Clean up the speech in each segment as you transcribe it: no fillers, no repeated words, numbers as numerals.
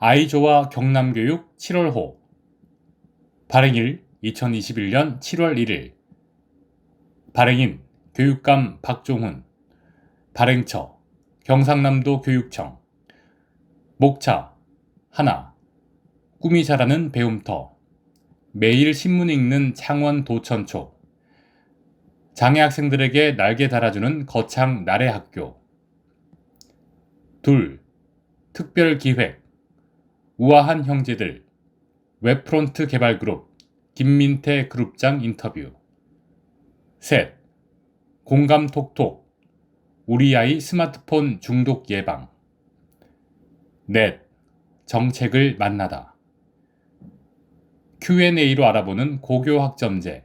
아이조와 경남교육 7월호 발행일 2021년 7월 1일 발행인 교육감 박종훈 발행처 경상남도 교육청 목차 하나 꿈이 자라는 배움터 매일 신문 읽는 창원 도천초 장애 학생들에게 날개 달아주는 거창 나래 학교 둘 특별 기획 우아한 형제들 웹프론트 개발그룹 김민태 그룹장 인터뷰 셋 공감 톡톡 우리 아이 스마트폰 중독 예방 넷 정책을 만나다 Q&A로 알아보는 고교학점제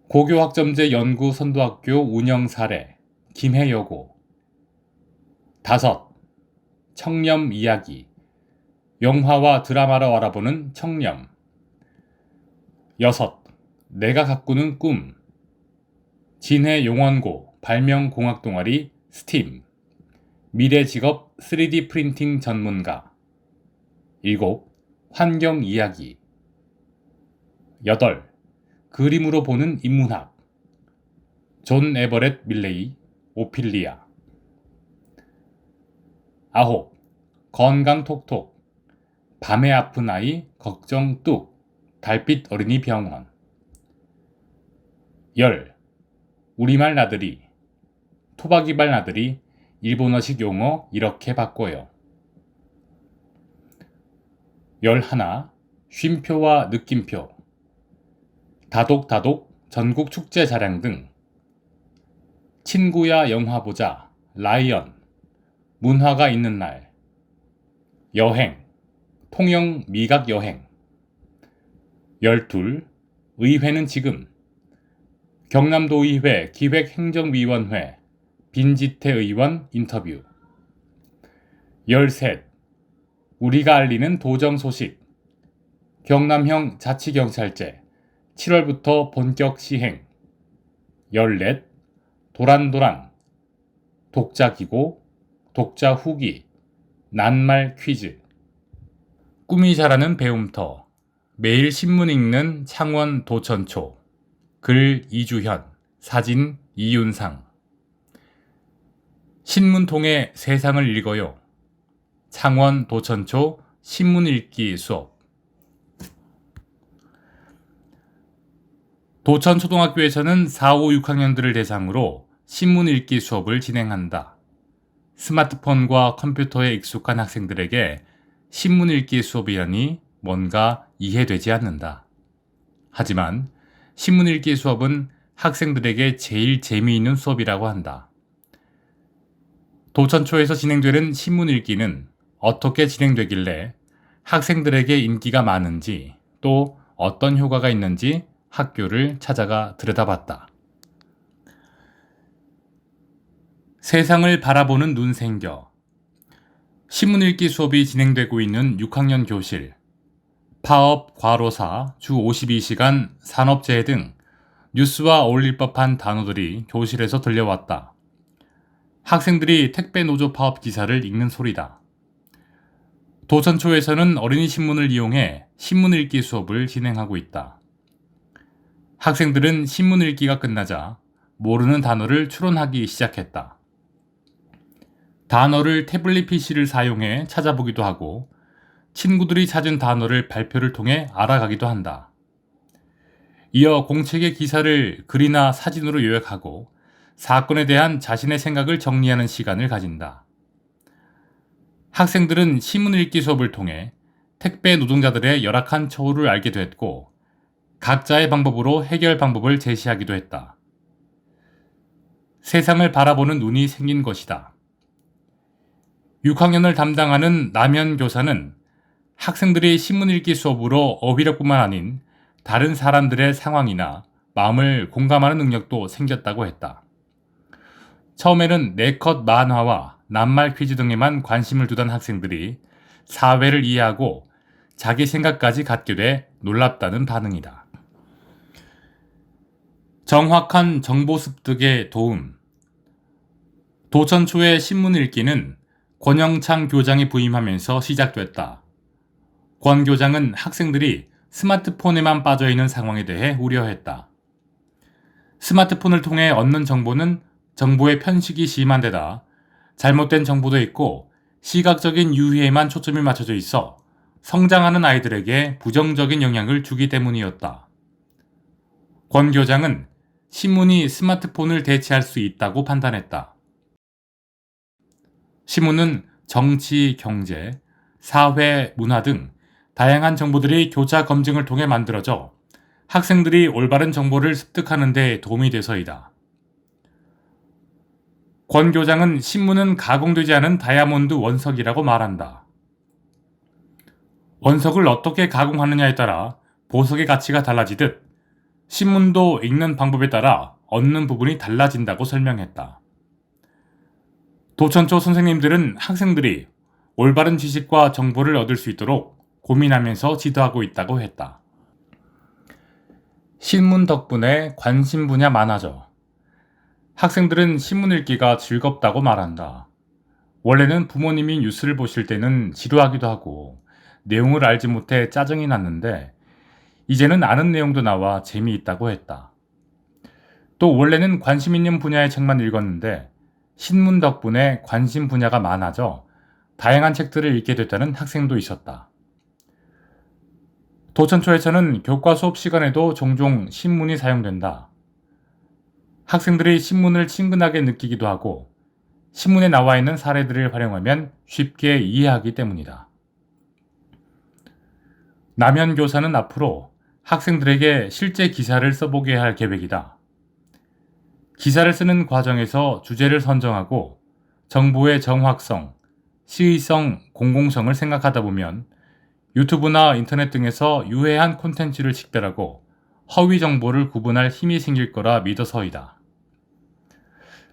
고교학점제 연구 선도학교 운영 사례 김해여고 다섯 청렴 이야기 영화와 드라마로 알아보는 청렴 여섯 내가 가꾸는 꿈 진해용원고 발명공학동아리 스팀 미래직업 3D 프린팅 전문가 일곱 환경 이야기 여덟 그림으로 보는 인문학 존 에버렛 밀레이 오피리아 아홉 건강 톡톡 밤에 아픈 아이 걱정 뚝 달빛 어린이 병원 열 우리말 나들이 토박이발 나들이 일본어식 용어 이렇게 바꿔요. 11 쉼표와 느낌표 다독다독 전국 축제 자랑 등 친구야 영화 보자 라이언 문화가 있는 날 여행 통영 미각 여행 12 의회는 지금 경남도의회 기획행정위원회 빈지태 의원 인터뷰 13 우리가 알리는 도정 소식 경남형 자치경찰제 7월부터 본격 시행 14 도란도란 독자기고 독자 후기 낱말 퀴즈 꿈이 자라는 배움터 매일 신문 읽는 창원 도천초 글 이주현 사진 이윤상 신문 통해 세상을 읽어요. 창원 도천초 신문 읽기 수업 도천초등학교에서는 4, 5, 6학년들을 대상으로 신문 읽기 수업을 진행한다. 스마트폰과 컴퓨터에 익숙한 학생들에게 신문 읽기 수업이라니 뭔가 이해되지 않는다. 하지만 신문 읽기 수업은 학생들에게 제일 재미있는 수업이라고 한다. 도천초에서 진행되는 신문 읽기는 어떻게 진행되길래 학생들에게 인기가 많은지 또 어떤 효과가 있는지 학교를 찾아가 들여다봤다. 세상을 바라보는 눈 생겨 신문 읽기 수업이 진행되고 있는 6학년 교실 파업, 과로사, 주 52시간, 산업재해 등 뉴스와 어울릴 법한 단어들이 교실에서 들려왔다. 학생들이 택배 노조 파업 기사를 읽는 소리다. 도천초에서는 어린이 신문을 이용해 신문 읽기 수업을 진행하고 있다. 학생들은 신문 읽기가 끝나자 모르는 단어를 추론하기 시작했다. 단어를 태블릿 PC를 사용해 찾아보기도 하고 친구들이 찾은 단어를 발표를 통해 알아가기도 한다. 이어 공책의 기사를 글이나 사진으로 요약하고 사건에 대한 자신의 생각을 정리하는 시간을 가진다. 학생들은 신문 읽기 수업을 통해 택배 노동자들의 열악한 처우를 알게 됐고 각자의 방법으로 해결 방법을 제시하기도 했다. 세상을 바라보는 눈이 생긴 것이다. 6학년을 담당하는 남현 교사는 학생들이 신문 읽기 수업으로 어휘력뿐만 아닌 다른 사람들의 상황이나 마음을 공감하는 능력도 생겼다고 했다. 처음에는 네컷 만화와 낱말 퀴즈 등에만 관심을 두던 학생들이 사회를 이해하고 자기 생각까지 갖게 돼 놀랍다는 반응이다. 정확한 정보 습득에 도움 도천초의 신문 읽기는 권영창 교장이 부임하면서 시작됐다. 권 교장은 학생들이 스마트폰에만 빠져있는 상황에 대해 우려했다. 스마트폰을 통해 얻는 정보는 정보의 편식이 심한 데다 잘못된 정보도 있고 시각적인 유희에만 초점이 맞춰져 있어 성장하는 아이들에게 부정적인 영향을 주기 때문이었다. 권 교장은 신문이 스마트폰을 대체할 수 있다고 판단했다. 신문은 정치, 경제, 사회, 문화 등 다양한 정보들이 교차 검증을 통해 만들어져 학생들이 올바른 정보를 습득하는 데 도움이 돼서이다. 권 교장은 신문은 가공되지 않은 다이아몬드 원석이라고 말한다. 원석을 어떻게 가공하느냐에 따라 보석의 가치가 달라지듯 신문도 읽는 방법에 따라 얻는 부분이 달라진다고 설명했다. 도천초 선생님들은 학생들이 올바른 지식과 정보를 얻을 수 있도록 고민하면서 지도하고 있다고 했다. 신문 덕분에 관심 분야 많아져. 학생들은 신문 읽기가 즐겁다고 말한다. 원래는 부모님이 뉴스를 보실 때는 지루하기도 하고 내용을 알지 못해 짜증이 났는데 이제는 아는 내용도 나와 재미있다고 했다. 또 원래는 관심 있는 분야의 책만 읽었는데 신문 덕분에 관심 분야가 많아져 다양한 책들을 읽게 됐다는 학생도 있었다. 도천초에서는 교과 수업 시간에도 종종 신문이 사용된다. 학생들이 신문을 친근하게 느끼기도 하고 신문에 나와 있는 사례들을 활용하면 쉽게 이해하기 때문이다. 남현 교사는 앞으로 학생들에게 실제 기사를 써보게 할 계획이다. 기사를 쓰는 과정에서 주제를 선정하고 정보의 정확성, 시의성, 공공성을 생각하다 보면 유튜브나 인터넷 등에서 유해한 콘텐츠를 식별하고 허위 정보를 구분할 힘이 생길 거라 믿어서이다.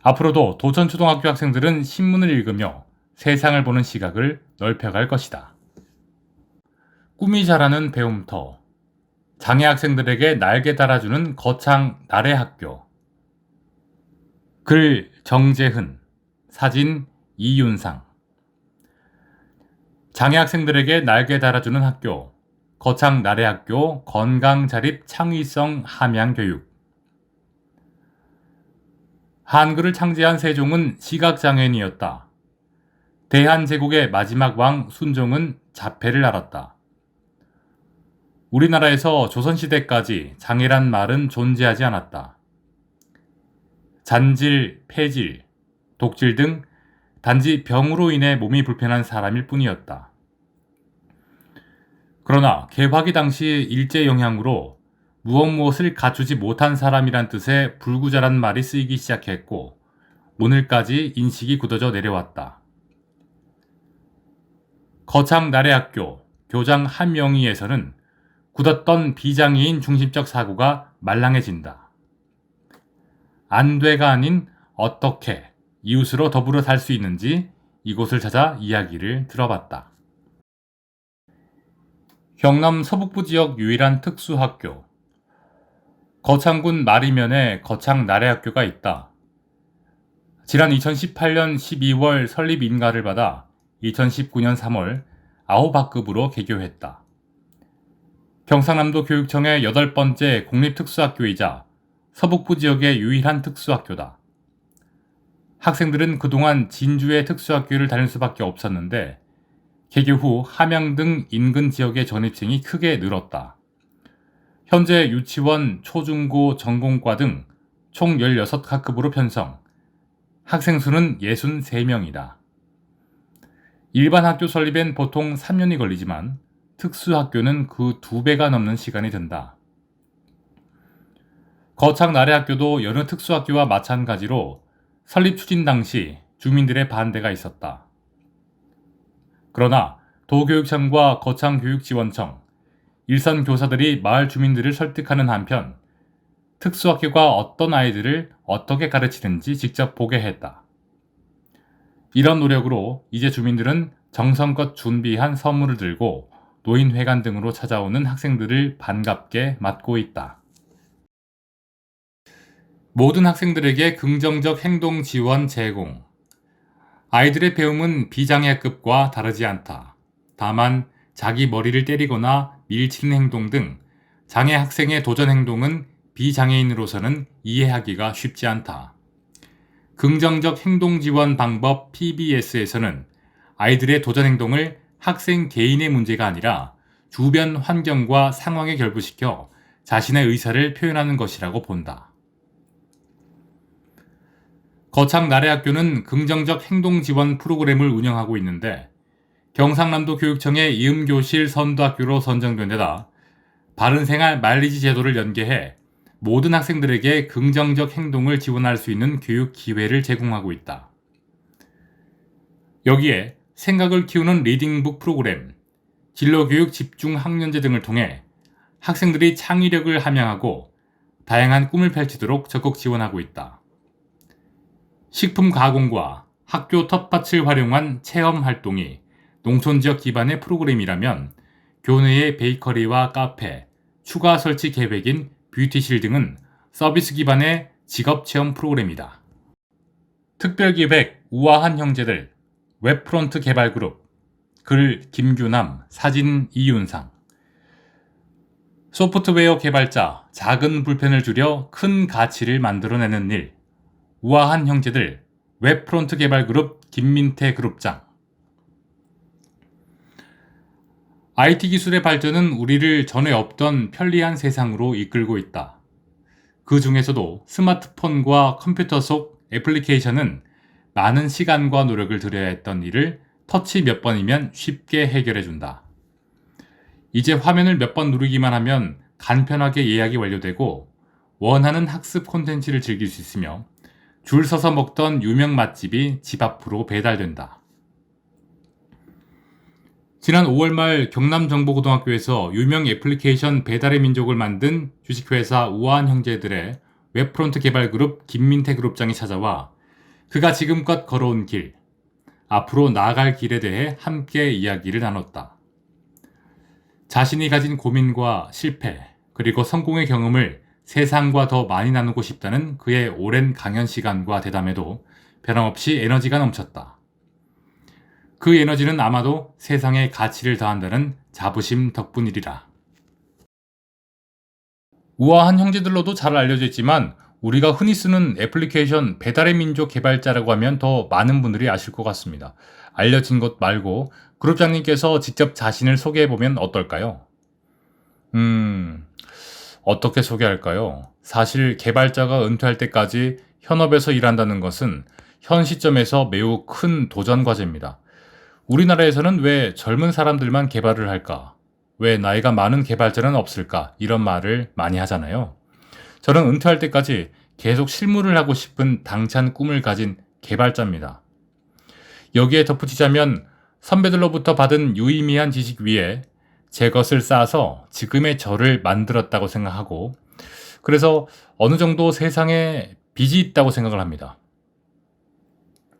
앞으로도 도천초등학교 학생들은 신문을 읽으며 세상을 보는 시각을 넓혀갈 것이다. 꿈이 자라는 배움터, 장애 학생들에게 날개 달아주는 거창 나래 학교. 글 정재흔, 사진 이윤상. 장애 학생들에게 날개 달아주는 학교, 거창 나래 학교 건강자립 창의성 함양교육. 한글을 창제한 세종은 시각장애인이었다. 대한제국의 마지막 왕 순종은 자폐를 앓았다. 우리나라에서 조선시대까지 장애란 말은 존재하지 않았다. 잔질, 폐질, 독질 등 단지 병으로 인해 몸이 불편한 사람일 뿐이었다. 그러나 개화기 당시 일제 영향으로 무엇을 갖추지 못한 사람이란 뜻의 불구자란 말이 쓰이기 시작했고 오늘까지 인식이 굳어져 내려왔다. 거창 나래학교 교장 한명희에서는 굳었던 비장애인 중심적 사고가 말랑해진다. 안 돼가 아닌 어떻게 이웃으로 더불어 살 수 있는지 이곳을 찾아 이야기를 들어봤다. 경남 서북부 지역 유일한 특수학교. 거창군 마리면에 거창 나래학교가 있다. 지난 2018년 12월 설립 인가를 받아 2019년 3월 9학급으로 개교했다. 경상남도 교육청의 8번째 공립특수학교이자 서북부 지역의 유일한 특수학교다. 학생들은 그동안 진주의 특수학교를 다닐 수밖에 없었는데 개교 후 함양 등 인근 지역의 전입생이 크게 늘었다. 현재 유치원, 초중고, 전공과 등 총 16학급으로 편성, 학생 수는 63명이다. 일반 학교 설립엔 보통 3년이 걸리지만 특수학교는 그 2배가 넘는 시간이 든다. 거창 나래학교도 여느 특수학교와 마찬가지로 설립 추진 당시 주민들의 반대가 있었다. 그러나 도교육청과 거창교육지원청, 일선 교사들이 마을 주민들을 설득하는 한편 특수학교가 어떤 아이들을 어떻게 가르치는지 직접 보게 했다. 이런 노력으로 이제 주민들은 정성껏 준비한 선물을 들고 노인회관 등으로 찾아오는 학생들을 반갑게 맞고 있다. 모든 학생들에게 긍정적 행동 지원 제공. 아이들의 배움은 비장애급과 다르지 않다. 다만 자기 머리를 때리거나 밀치는 행동 등 장애 학생의 도전 행동은 비장애인으로서는 이해하기가 쉽지 않다. 긍정적 행동 지원 방법 PBS에서는 아이들의 도전 행동을 학생 개인의 문제가 아니라 주변 환경과 상황에 결부시켜 자신의 의사를 표현하는 것이라고 본다. 거창 나래학교는 긍정적 행동 지원 프로그램을 운영하고 있는데 경상남도 교육청의 이음교실 선도학교로 선정된 데다 바른생활 마일리지 제도를 연계해 모든 학생들에게 긍정적 행동을 지원할 수 있는 교육 기회를 제공하고 있다. 여기에 생각을 키우는 리딩북 프로그램, 진로교육 집중 학년제 등을 통해 학생들이 창의력을 함양하고 다양한 꿈을 펼치도록 적극 지원하고 있다. 식품 가공과 학교 텃밭을 활용한 체험 활동이 농촌 지역 기반의 프로그램이라면 교내의 베이커리와 카페, 추가 설치 계획인 뷰티실 등은 서비스 기반의 직업 체험 프로그램이다. 특별기획 우아한 형제들 웹프론트 개발그룹 글 김규남 사진 이윤상 소프트웨어 개발자 작은 불편을 줄여 큰 가치를 만들어내는 일 우아한 형제들 웹프론트 개발그룹 김민태 그룹장 IT 기술의 발전은 우리를 전에 없던 편리한 세상으로 이끌고 있다. 그 중에서도 스마트폰과 컴퓨터 속 애플리케이션은 많은 시간과 노력을 들여야 했던 일을 터치 몇 번이면 쉽게 해결해준다. 이제 화면을 몇 번 누르기만 하면 간편하게 예약이 완료되고 원하는 학습 콘텐츠를 즐길 수 있으며 줄 서서 먹던 유명 맛집이 집 앞으로 배달된다. 지난 5월 말 경남정보고등학교에서 유명 애플리케이션 배달의 민족을 만든 주식회사 우아한 형제들의 웹프론트 개발그룹 김민태 그룹장이 찾아와 그가 지금껏 걸어온 길, 앞으로 나아갈 길에 대해 함께 이야기를 나눴다. 자신이 가진 고민과 실패, 그리고 성공의 경험을 세상과 더 많이 나누고 싶다는 그의 오랜 강연 시간과 대담에도 변함없이 에너지가 넘쳤다. 그 에너지는 아마도 세상에 가치를 더한다는 자부심 덕분이리라. 우아한 형제들로도 잘 알려져 있지만 우리가 흔히 쓰는 애플리케이션 배달의 민족 개발자라고 하면 더 많은 분들이 아실 것 같습니다. 알려진 것 말고 그룹장님께서 직접 자신을 소개해보면 어떨까요? 어떻게 소개할까요? 사실 개발자가 은퇴할 때까지 현업에서 일한다는 것은 현 시점에서 매우 큰 도전 과제입니다. 우리나라에서는 왜 젊은 사람들만 개발을 할까? 왜 나이가 많은 개발자는 없을까? 이런 말을 많이 하잖아요. 저는 은퇴할 때까지 계속 실무를 하고 싶은 당찬 꿈을 가진 개발자입니다. 여기에 덧붙이자면 선배들로부터 받은 유의미한 지식 위에 제 것을 쌓아서 지금의 저를 만들었다고 생각하고 그래서 어느 정도 세상에 빚이 있다고 생각을 합니다.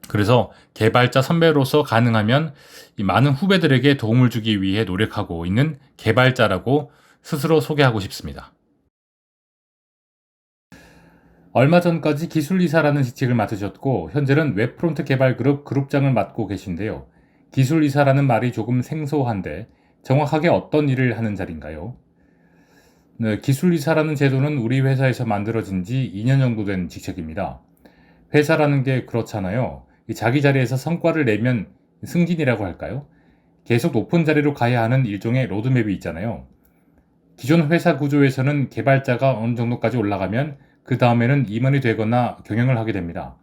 그래서 개발자 선배로서 가능하면 이 많은 후배들에게 도움을 주기 위해 노력하고 있는 개발자라고 스스로 소개하고 싶습니다. 얼마 전까지 기술이사라는 직책을 맡으셨고 현재는 웹프론트 개발그룹 그룹장을 맡고 계신데요. 기술이사라는 말이 조금 생소한데 정확하게 어떤 일을 하는 자리인가요? 네, 기술이사라는 제도는 우리 회사에서 만들어진 지 2년 정도 된 직책입니다. 회사라는 게 그렇잖아요. 자기 자리에서 성과를 내면 승진이라고 할까요? 계속 높은 자리로 가야 하는 일종의 로드맵이 있잖아요. 기존 회사 구조에서는 개발자가 어느 정도까지 올라가면 그 다음에는 임원이 되거나 경영을 하게 됩니다.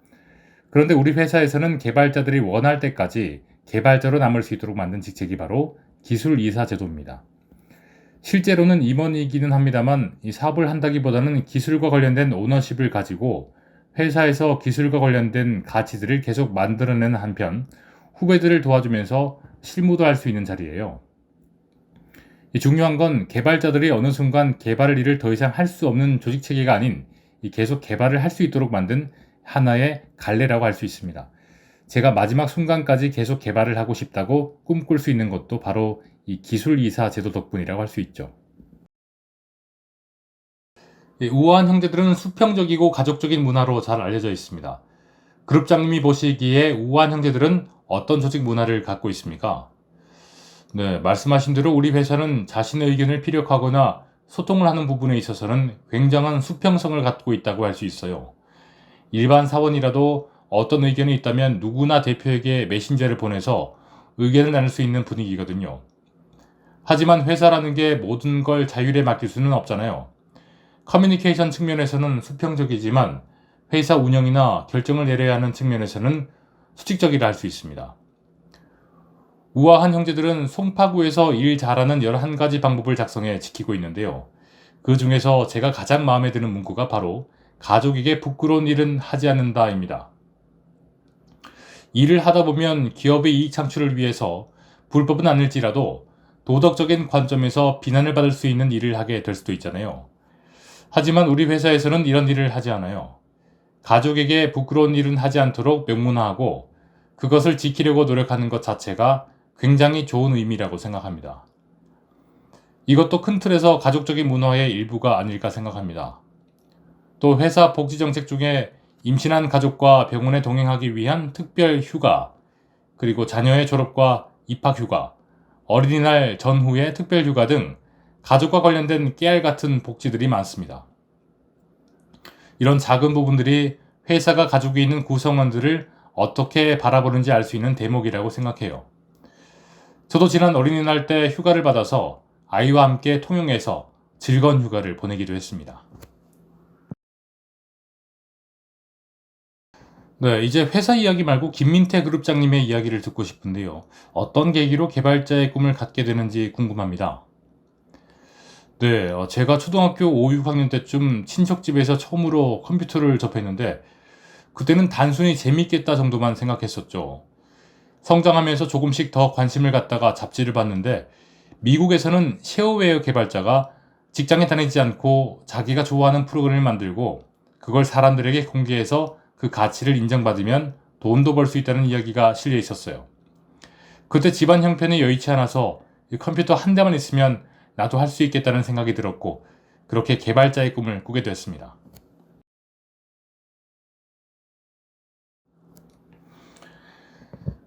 그런데 우리 회사에서는 개발자들이 원할 때까지 개발자로 남을 수 있도록 만든 직책이 바로 기술이사 제도입니다. 실제로는 임원이기는 합니다만 이 사업을 한다기보다는 기술과 관련된 오너십을 가지고 회사에서 기술과 관련된 가치들을 계속 만들어내는 한편 후배들을 도와주면서 실무도 할 수 있는 자리예요. 중요한 건 개발자들이 어느 순간 개발 일을 더 이상 할 수 없는 조직 체계가 아닌 계속 개발을 할 수 있도록 만든 하나의 갈래라고 할 수 있습니다. 제가 마지막 순간까지 계속 개발을 하고 싶다고 꿈꿀 수 있는 것도 바로 이 기술이사 제도 덕분이라고 할 수 있죠. 우아한 형제들은 수평적이고 가족적인 문화로 잘 알려져 있습니다. 그룹장님이 보시기에 우아한 형제들은 어떤 조직 문화를 갖고 있습니까? 네, 말씀하신 대로 우리 회사는 자신의 의견을 피력하거나 소통을 하는 부분에 있어서는 굉장한 수평성을 갖고 있다고 할 수 있어요. 일반 사원이라도 어떤 의견이 있다면 누구나 대표에게 메신저를 보내서 의견을 나눌 수 있는 분위기거든요. 하지만 회사라는 게 모든 걸 자율에 맡길 수는 없잖아요. 커뮤니케이션 측면에서는 수평적이지만 회사 운영이나 결정을 내려야 하는 측면에서는 수직적이라 할 수 있습니다. 우아한 형제들은 송파구에서 일 잘하는 11가지 방법을 작성해 지키고 있는데요. 그 중에서 제가 가장 마음에 드는 문구가 바로 가족에게 부끄러운 일은 하지 않는다입니다. 일을 하다 보면 기업의 이익 창출을 위해서 불법은 아닐지라도 도덕적인 관점에서 비난을 받을 수 있는 일을 하게 될 수도 있잖아요. 하지만 우리 회사에서는 이런 일을 하지 않아요. 가족에게 부끄러운 일은 하지 않도록 명문화하고 그것을 지키려고 노력하는 것 자체가 굉장히 좋은 의미라고 생각합니다. 이것도 큰 틀에서 가족적인 문화의 일부가 아닐까 생각합니다. 또 회사 복지정책 중에 임신한 가족과 병원에 동행하기 위한 특별 휴가, 그리고 자녀의 졸업과 입학 휴가, 어린이날 전후의 특별 휴가 등 가족과 관련된 깨알 같은 복지들이 많습니다. 이런 작은 부분들이 회사가 가지고 있는 구성원들을 어떻게 바라보는지 알 수 있는 대목이라고 생각해요. 저도 지난 어린이날 때 휴가를 받아서 아이와 함께 통영에서 즐거운 휴가를 보내기도 했습니다. 네, 이제 회사 이야기 말고 김민태 그룹장님의 이야기를 듣고 싶은데요. 어떤 계기로 개발자의 꿈을 갖게 되는지 궁금합니다. 네, 제가 초등학교 5, 6학년 때쯤 친척집에서 처음으로 컴퓨터를 접했는데 그때는 단순히 재밌겠다 정도만 생각했었죠. 성장하면서 조금씩 더 관심을 갖다가 잡지를 봤는데 미국에서는 쉐어웨어 개발자가 직장에 다니지 않고 자기가 좋아하는 프로그램을 만들고 그걸 사람들에게 공개해서 그 가치를 인정받으면 돈도 벌 수 있다는 이야기가 실려 있었어요. 그때 집안 형편이 여의치 않아서 이 컴퓨터 한 대만 있으면 나도 할 수 있겠다는 생각이 들었고 그렇게 개발자의 꿈을 꾸게 됐습니다.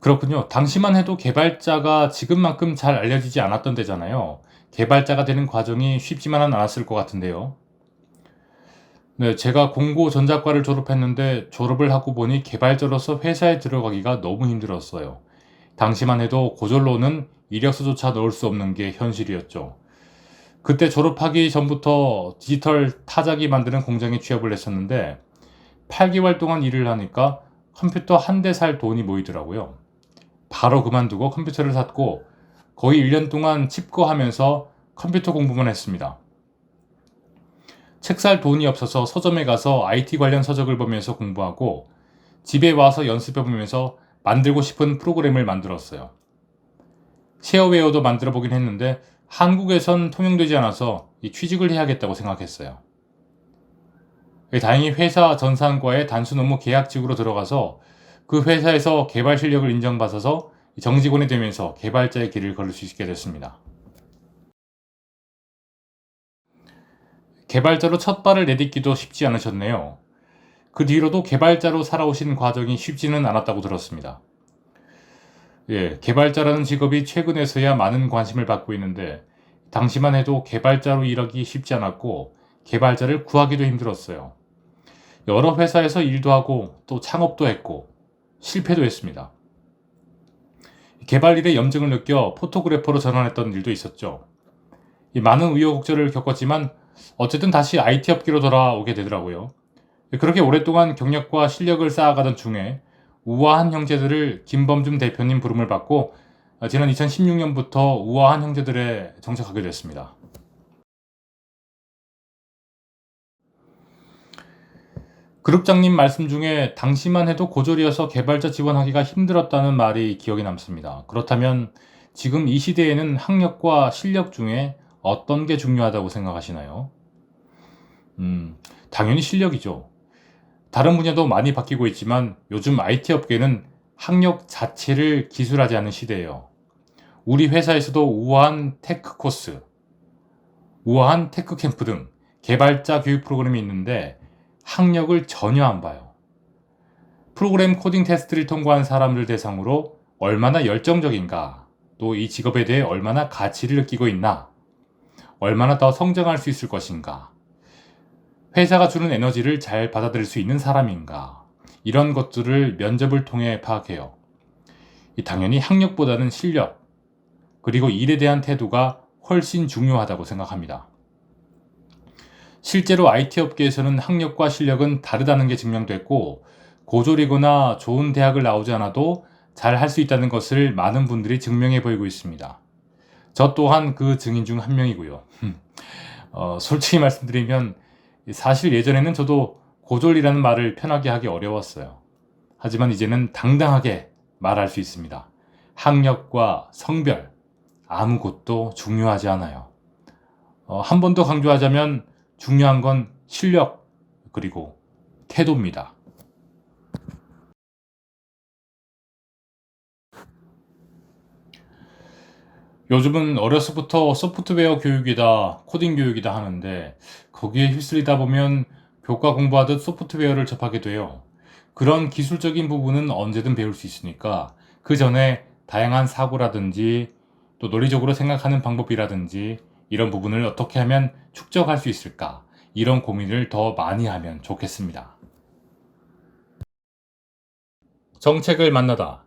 그렇군요. 당시만 해도 개발자가 지금만큼 잘 알려지지 않았던 때잖아요. 개발자가 되는 과정이 쉽지만은 않았을 것 같은데요. 네, 제가 공고 전자과를 졸업했는데 졸업을 하고 보니 개발자로서 회사에 들어가기가 너무 힘들었어요. 당시만 해도 고졸로는 이력서조차 넣을 수 없는 게 현실이었죠. 그때 졸업하기 전부터 디지털 타자기 만드는 공장에 취업을 했었는데 8개월 동안 일을 하니까 컴퓨터 한 대 살 돈이 모이더라고요. 바로 그만두고 컴퓨터를 샀고 거의 1년 동안 칩거하면서 컴퓨터 공부만 했습니다. 책 살 돈이 없어서 서점에 가서 IT 관련 서적을 보면서 공부하고 집에 와서 연습해보면서 만들고 싶은 프로그램을 만들었어요. 쉐어웨어도 만들어 보긴 했는데 한국에선 통용되지 않아서 취직을 해야겠다고 생각했어요. 다행히 회사 전산과의 단순 업무 계약직으로 들어가서 그 회사에서 개발 실력을 인정받아서 정직원이 되면서 개발자의 길을 걸을 수 있게 됐습니다. 개발자로 첫 발을 내딛기도 쉽지 않으셨네요. 그 뒤로도 개발자로 살아오신 과정이 쉽지는 않았다고 들었습니다. 예, 개발자라는 직업이 최근에서야 많은 관심을 받고 있는데 당시만 해도 개발자로 일하기 쉽지 않았고 개발자를 구하기도 힘들었어요. 여러 회사에서 일도 하고 또 창업도 했고 실패도 했습니다. 개발 일에 염증을 느껴 포토그래퍼로 전환했던 일도 있었죠. 많은 우여곡절을 겪었지만 어쨌든 다시 IT 업계로 돌아오게 되더라고요. 그렇게 오랫동안 경력과 실력을 쌓아가던 중에 우아한 형제들을 김범준 대표님 부름을 받고 지난 2016년부터 우아한 형제들에 정착하게 됐습니다. 그룹장님 말씀 중에 당시만 해도 고졸이어서 개발자 지원하기가 힘들었다는 말이 기억에 남습니다. 그렇다면 지금 이 시대에는 학력과 실력 중에 어떤 게 중요하다고 생각하시나요? 당연히 실력이죠. 다른 분야도 많이 바뀌고 있지만 요즘 IT 업계는 학력 자체를 기술하지 않은 시대예요. 우리 회사에서도 우아한 테크 코스, 우아한 테크 캠프 등 개발자 교육 프로그램이 있는데 학력을 전혀 안 봐요. 프로그램 코딩 테스트를 통과한 사람들 대상으로 얼마나 열정적인가, 또 이 직업에 대해 얼마나 가치를 느끼고 있나, 얼마나 더 성장할 수 있을 것인가, 회사가 주는 에너지를 잘 받아들일 수 있는 사람인가, 이런 것들을 면접을 통해 파악해요. 당연히 학력보다는 실력, 그리고 일에 대한 태도가 훨씬 중요하다고 생각합니다. 실제로 IT 업계에서는 학력과 실력은 다르다는 게 증명됐고, 고졸이거나 좋은 대학을 나오지 않아도 잘 할 수 있다는 것을 많은 분들이 증명해 보이고 있습니다. 저 또한 그 증인 중 한 명이고요. 솔직히 말씀드리면 사실 예전에는 저도 고졸이라는 말을 편하게 하기 어려웠어요. 하지만 이제는 당당하게 말할 수 있습니다. 학력과 성별, 아무것도 중요하지 않아요. 한 번 더 강조하자면 중요한 건 실력, 그리고 태도입니다. 요즘은 어려서부터 소프트웨어 교육이다, 코딩 교육이다 하는데 거기에 휩쓸리다 보면 교과 공부하듯 소프트웨어를 접하게 돼요. 그런 기술적인 부분은 언제든 배울 수 있으니까 그 전에 다양한 사고라든지 또 논리적으로 생각하는 방법이라든지 이런 부분을 어떻게 하면 축적할 수 있을까, 이런 고민을 더 많이 하면 좋겠습니다. 정책을 만나다.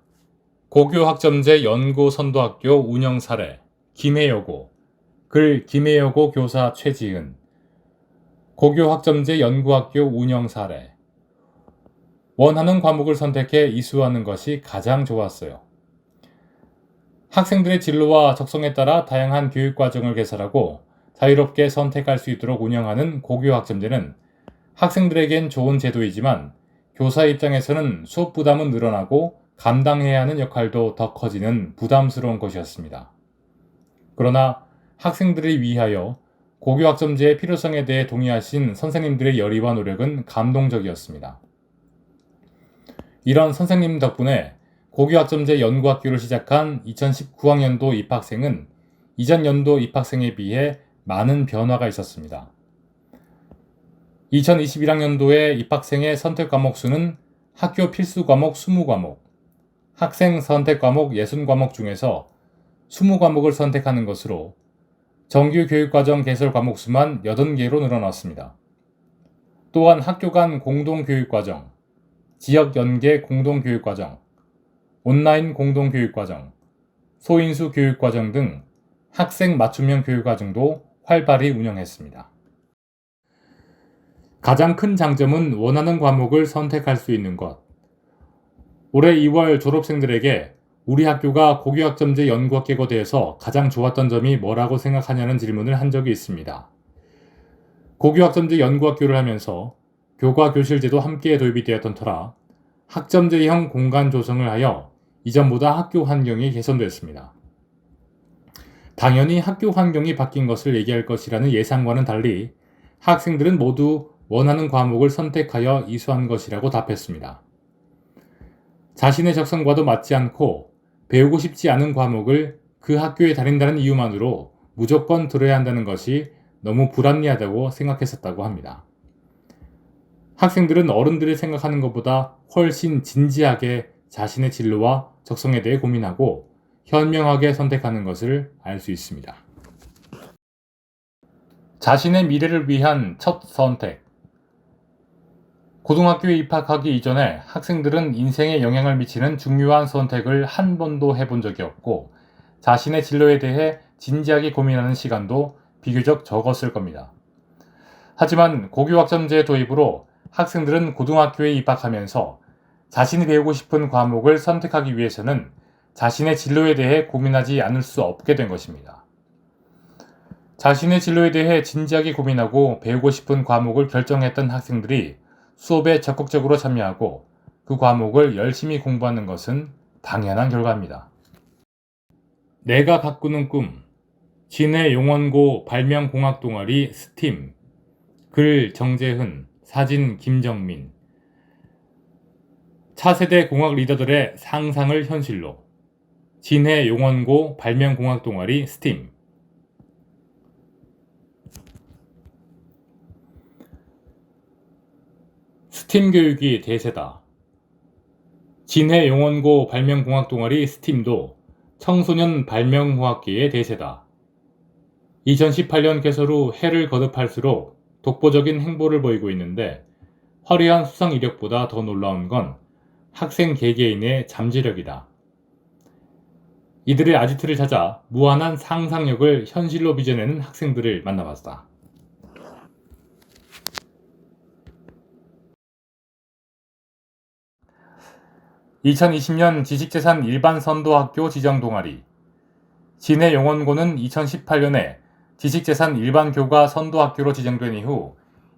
고교학점제 연고선도학교 운영 사례. 김해여고. 글 김해여고 교사 최지은. 고교학점제 연구학교 운영 사례. 원하는 과목을 선택해 이수하는 것이 가장 좋았어요. 학생들의 진로와 적성에 따라 다양한 교육과정을 개설하고 자유롭게 선택할 수 있도록 운영하는 고교학점제는 학생들에겐 좋은 제도이지만 교사 입장에서는 수업 부담은 늘어나고 감당해야 하는 역할도 더 커지는 부담스러운 것이었습니다. 그러나 학생들을 위하여 고교학점제의 필요성에 대해 동의하신 선생님들의 열의와 노력은 감동적이었습니다. 이런 선생님 덕분에 고교학점제 연구학교를 시작한 2019학년도 입학생은 이전 연도 입학생에 비해 많은 변화가 있었습니다. 2021학년도의 입학생의 선택 과목 수는 학교 필수 과목 20과목, 학생 선택 과목 60과목 중에서 20과목을 선택하는 것으로 정규 교육과정 개설 과목 수만 80개로 늘어났습니다. 또한 학교 간 공동교육과정, 지역 연계 공동교육과정, 온라인 공동교육과정, 소인수 교육과정 등 학생 맞춤형 교육과정도 활발히 운영했습니다. 가장 큰 장점은 원하는 과목을 선택할 수 있는 것. 올해 2월 졸업생들에게 우리 학교가 고교학점제 연구학교가 되어서 가장 좋았던 점이 뭐라고 생각하냐는 질문을 한 적이 있습니다. 고교학점제 연구학교를 하면서 교과 교실제도 함께 도입이 되었던 터라 학점제형 공간 조성을 하여 이전보다 학교 환경이 개선됐습니다. 당연히 학교 환경이 바뀐 것을 얘기할 것이라는 예상과는 달리 학생들은 모두 원하는 과목을 선택하여 이수한 것이라고 답했습니다. 자신의 적성과도 맞지 않고 배우고 싶지 않은 과목을 그 학교에 다닌다는 이유만으로 무조건 들어야 한다는 것이 너무 불합리하다고 생각했었다고 합니다. 학생들은 어른들이 생각하는 것보다 훨씬 진지하게 자신의 진로와 적성에 대해 고민하고 현명하게 선택하는 것을 알 수 있습니다. 자신의 미래를 위한 첫 선택. 고등학교에 입학하기 이전에 학생들은 인생에 영향을 미치는 중요한 선택을 한 번도 해본 적이 없고 자신의 진로에 대해 진지하게 고민하는 시간도 비교적 적었을 겁니다. 하지만 고교학점제 도입으로 학생들은 고등학교에 입학하면서 자신이 배우고 싶은 과목을 선택하기 위해서는 자신의 진로에 대해 고민하지 않을 수 없게 된 것입니다. 자신의 진로에 대해 진지하게 고민하고 배우고 싶은 과목을 결정했던 학생들이 수업에 적극적으로 참여하고 그 과목을 열심히 공부하는 것은 당연한 결과입니다. 내가 가꾸는 꿈. 진해 용원고 발명공학 동아리 스팀. 글 정재훈, 사진 김정민. 차세대 공학 리더들의 상상을 현실로. 진해 용원고 발명공학 동아리 스팀. 스팀 교육이 대세다. 진해용원고 발명공학 동아리 스팀도 청소년 발명공학계의 대세다. 2018년 개설 후 해를 거듭할수록 독보적인 행보를 보이고 있는데 화려한 수상 이력보다 더 놀라운 건 학생 개개인의 잠재력이다. 이들의 아지트를 찾아 무한한 상상력을 현실로 빚어내는 학생들을 만나봤다. (2020년) 지식재산 일반선도학교 지정동아리. 진해용원고는 2018년에 지식재산 일반교과 선도학교로 지정된 이후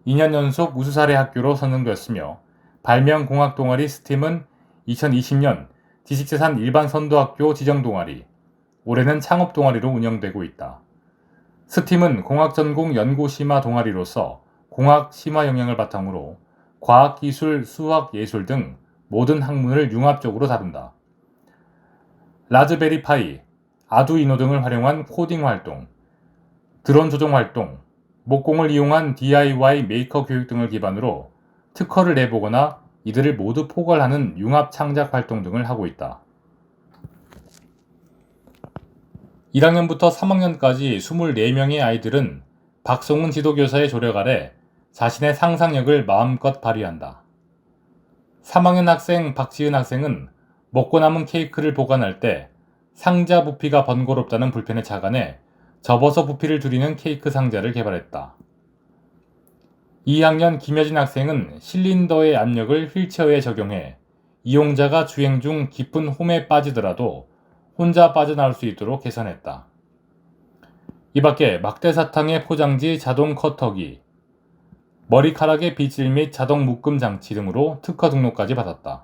2년 연속 우수사례 학교로 선정되었으며, 발명공학동아리 스팀은 2020년 지식재산 일반선도학교 지정동아리, 올해는 창업동아리로 운영되고 있다. 스팀은 공학전공 연구심화 동아리로서 공학, 심화 영역을 바탕으로 과학, 기술, 수학, 예술 등 모든 학문을 융합적으로 다룬다. 라즈베리 파이, 아두이노 등을 활용한 코딩 활동, 드론 조종 활동, 목공을 이용한 DIY 메이커 교육 등을 기반으로 특허를 내보거나 이들을 모두 포괄하는 융합 창작 활동 등을 하고 있다. 1학년부터 3학년까지 24명의 아이들은 박송은 지도교사의 조력 아래 자신의 상상력을 마음껏 발휘한다. 3학년 학생 박지은 학생은 먹고 남은 케이크를 보관할 때 상자 부피가 번거롭다는 불편에 착안해 접어서 부피를 줄이는 케이크 상자를 개발했다. 2학년 김여진 학생은 실린더의 압력을 휠체어에 적용해 이용자가 주행 중 깊은 홈에 빠지더라도 혼자 빠져나올 수 있도록 개선했다. 이 밖에 막대사탕의 포장지 자동 커터기, 머리카락의 빗질 및 자동 묶음 장치 등으로 특허 등록까지 받았다.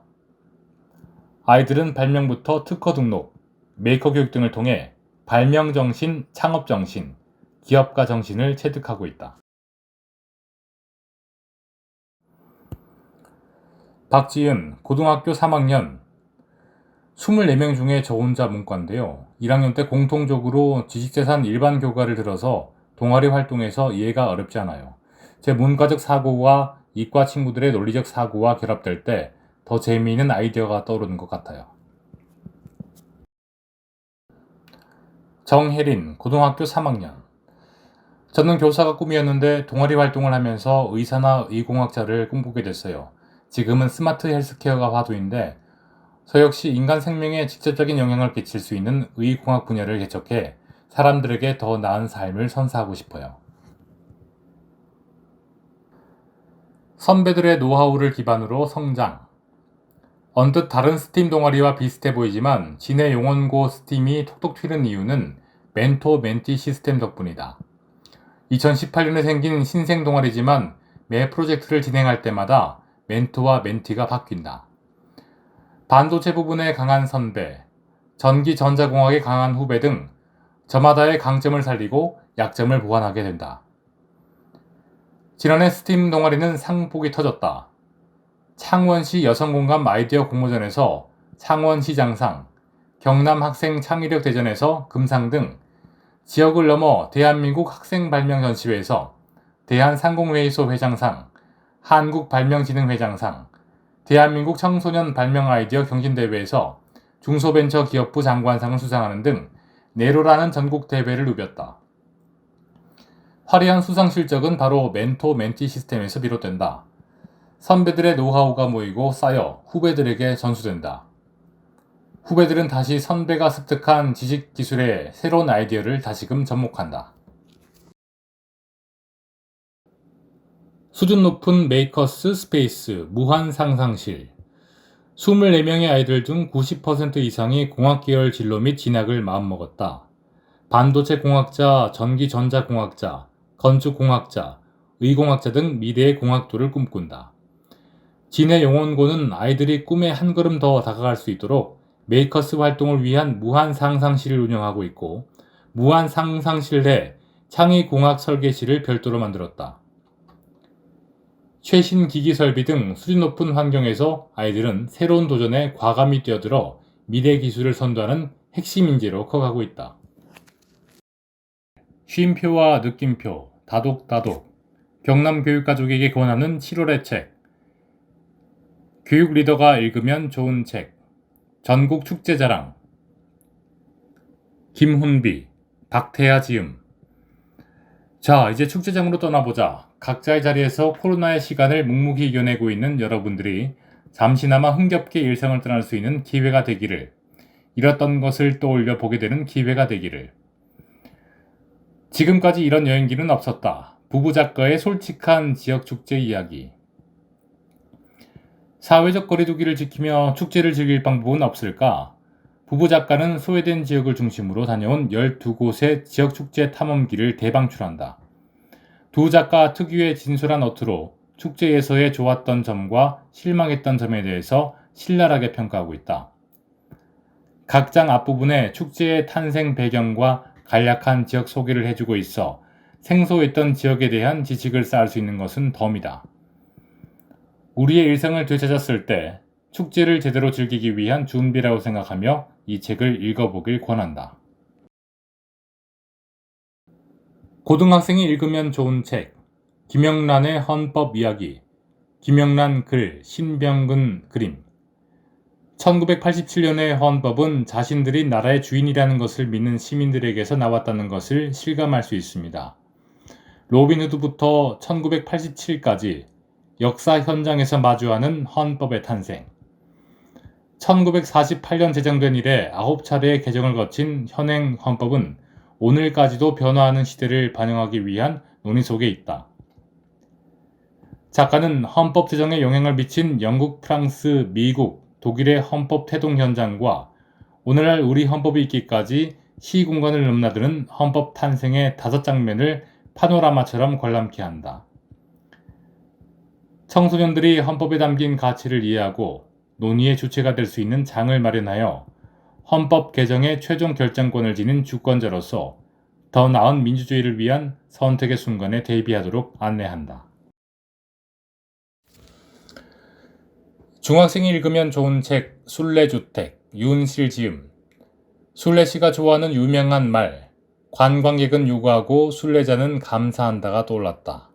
아이들은 발명부터 특허 등록, 메이커 교육 등을 통해 발명 정신, 창업 정신, 기업가 정신을 체득하고 있다. 박지은, 고등학교 3학년. 24명 중에 저 혼자 문과인데요. 1학년 때 공통적으로 지식재산 일반 교과를 들어서 동아리 활동에서 이해가 어렵지 않아요. 제 문과적 사고와 이과 친구들의 논리적 사고와 결합될 때 더 재미있는 아이디어가 떠오르는 것 같아요. 정혜린, 고등학교 3학년. 저는 교사가 꿈이었는데 동아리 활동을 하면서 의사나 의공학자를 꿈꾸게 됐어요. 지금은 스마트 헬스케어가 화두인데 저 역시 인간 생명에 직접적인 영향을 끼칠 수 있는 의공학 분야를 개척해 사람들에게 더 나은 삶을 선사하고 싶어요. 선배들의 노하우를 기반으로 성장. 언뜻 다른 스팀 동아리와 비슷해 보이지만 진해용원고 스팀이 톡톡 튀는 이유는 멘토-멘티 시스템 덕분이다. 2018년에 생긴 신생 동아리지만 매 프로젝트를 진행할 때마다 멘토와 멘티가 바뀐다. 반도체 부분에 강한 선배, 전기 전자공학에 강한 후배 등 저마다의 강점을 살리고 약점을 보완하게 된다. 지난해 스팀 동아리는 상복이 터졌다. 창원시 여성공감 아이디어 공모전에서 창원시장상, 경남 학생 창의력 대전에서 금상 등 지역을 넘어 대한민국 학생발명전시회에서 대한상공회의소 회장상, 한국발명진흥회장상, 대한민국 청소년 발명 아이디어 경진대회에서 중소벤처기업부 장관상을 수상하는 등 네로라는 전국대회를 누볐다. 화려한 수상 실적은 바로 멘토-멘티 시스템에서 비롯된다. 선배들의 노하우가 모이고 쌓여 후배들에게 전수된다. 후배들은 다시 선배가 습득한 지식 기술의 새로운 아이디어를 다시금 접목한다. 수준 높은 메이커스 스페이스 무한 상상실. 24명의 아이들 중 90% 이상이 공학계열 진로 및 진학을 마음먹었다. 반도체 공학자, 전기전자공학자, 건축공학자, 의공학자 등 미래의 공학도를 꿈꾼다. 진해용원고는 아이들이 꿈에 한 걸음 더 다가갈 수 있도록 메이커스 활동을 위한 무한 상상실을 운영하고 있고, 무한 상상실 내 창의공학 설계실을 별도로 만들었다. 최신 기기 설비 등 수준 높은 환경에서 아이들은 새로운 도전에 과감히 뛰어들어 미래 기술을 선도하는 핵심 인재로 커가고 있다. 쉼표와 느낌표, 다독다독. 경남 교육가족에게 권하는 7월의 책. 교육 리더가 읽으면 좋은 책. 전국 축제자랑, 김훈비, 박태야 지음. 자, 이제 축제장으로 떠나보자. 각자의 자리에서 코로나의 시간을 묵묵히 이겨내고 있는 여러분들이 잠시나마 흥겹게 일상을 떠날 수 있는 기회가 되기를, 잃었던 것을 떠올려 보게 되는 기회가 되기를. 지금까지 이런 여행기는 없었다. 부부 작가의 솔직한 지역 축제 이야기. 사회적 거리두기를 지키며 축제를 즐길 방법은 없을까? 부부 작가는 소외된 지역을 중심으로 다녀온 12곳의 지역 축제 탐험기를 대방출한다. 두 작가 특유의 진솔한 어투로 축제에서의 좋았던 점과 실망했던 점에 대해서 신랄하게 평가하고 있다. 각 장 앞부분에 축제의 탄생 배경과 간략한 지역 소개를 해주고 있어 생소했던 지역에 대한 지식을 쌓을 수 있는 것은 덤이다. 우리의 일상을 되찾았을 때 축제를 제대로 즐기기 위한 준비라고 생각하며 이 책을 읽어보길 권한다. 고등학생이 읽으면 좋은 책, 김영란의 헌법 이야기, 김영란 글, 신병근 그림. 1987년의 헌법은 자신들이 나라의 주인이라는 것을 믿는 시민들에게서 나왔다는 것을 실감할 수 있습니다. 로빈 후드부터 1987까지 역사 현장에서 마주하는 헌법의 탄생. 1948년 제정된 이래 9차례의 개정을 거친 현행 헌법은 오늘까지도 변화하는 시대를 반영하기 위한 논의 속에 있다. 작가는 헌법 제정에 영향을 미친 영국, 프랑스, 미국, 독일의 헌법 태동 현장과 오늘날 우리 헌법이 있기까지 시공간을 넘나드는 헌법 탄생의 5장면을 파노라마처럼 관람케 한다. 청소년들이 헌법에 담긴 가치를 이해하고 논의의 주체가 될 수 있는 장을 마련하여 헌법 개정의 최종 결정권을 지닌 주권자로서 더 나은 민주주의를 위한 선택의 순간에 대비하도록 안내한다. 중학생이 읽으면 좋은 책 순례주택, 윤실 지음. 순례씨가 좋아하는 유명한 말, 관광객은 요구하고 순례자는 감사한다가 떠올랐다.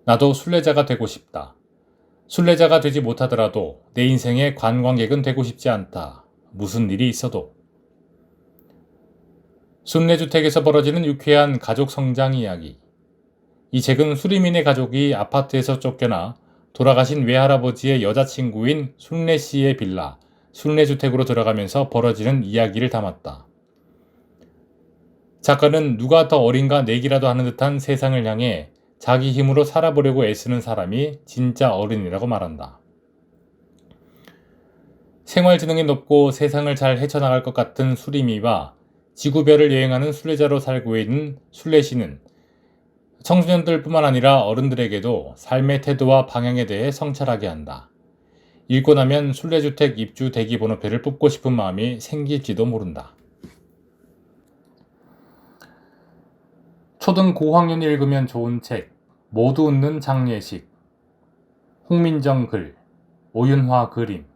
나도 순례자가 되고 싶다. 순례자가 되지 못하더라도 내 인생의 관광객은 되고 싶지 않다. 무슨 일이 있어도. 순례주택에서 벌어지는 유쾌한 가족 성장 이야기. 이 책은 수리민의 가족이 아파트에서 쫓겨나 돌아가신 외할아버지의 여자친구인 순례씨의 빌라, 순례주택으로 들어가면서 벌어지는 이야기를 담았다. 작가는 누가 더 어린가 내기라도 하는 듯한 세상을 향해 자기 힘으로 살아보려고 애쓰는 사람이 진짜 어른이라고 말한다. 생활지능이 높고 세상을 잘 헤쳐나갈 것 같은 수리미와 지구별을 여행하는 순례자로 살고 있는 순례씨는 청소년들뿐만 아니라 어른들에게도 삶의 태도와 방향에 대해 성찰하게 한다. 읽고 나면 순례주택 입주 대기번호표를 뽑고 싶은 마음이 생길지도 모른다. 초등 고학년이 읽으면 좋은 책, 모두 웃는 장례식. 홍민정 글, 오윤화 그림.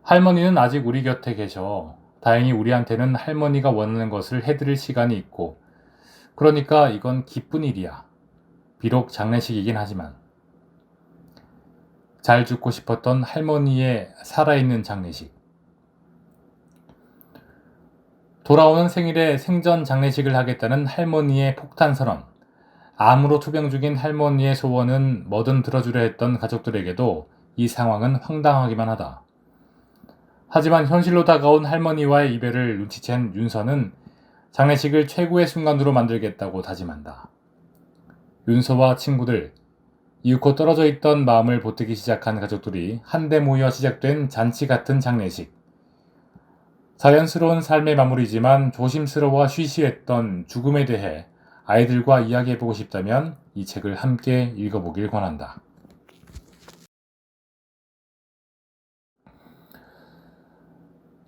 할머니는 아직 우리 곁에 계셔. 다행히 우리한테는 할머니가 원하는 것을 해드릴 시간이 있고, 그러니까 이건 기쁜 일이야. 비록 장례식이긴 하지만. 잘 죽고 싶었던 할머니의 살아있는 장례식. 돌아오는 생일에 생전 장례식을 하겠다는 할머니의 폭탄 선언. 암으로 투병 중인 할머니의 소원은 뭐든 들어주려 했던 가족들에게도 이 상황은 황당하기만 하다. 하지만 현실로 다가온 할머니와의 이별을 눈치챈 윤서는 장례식을 최고의 순간으로 만들겠다고 다짐한다. 윤서와 친구들, 이윽고 떨어져 있던 마음을 보태기 시작한 가족들이 한데 모여 시작된 잔치 같은 장례식. 자연스러운 삶의 마무리지만 조심스러워 쉬쉬했던 죽음에 대해 아이들과 이야기해보고 싶다면 이 책을 함께 읽어보길 권한다.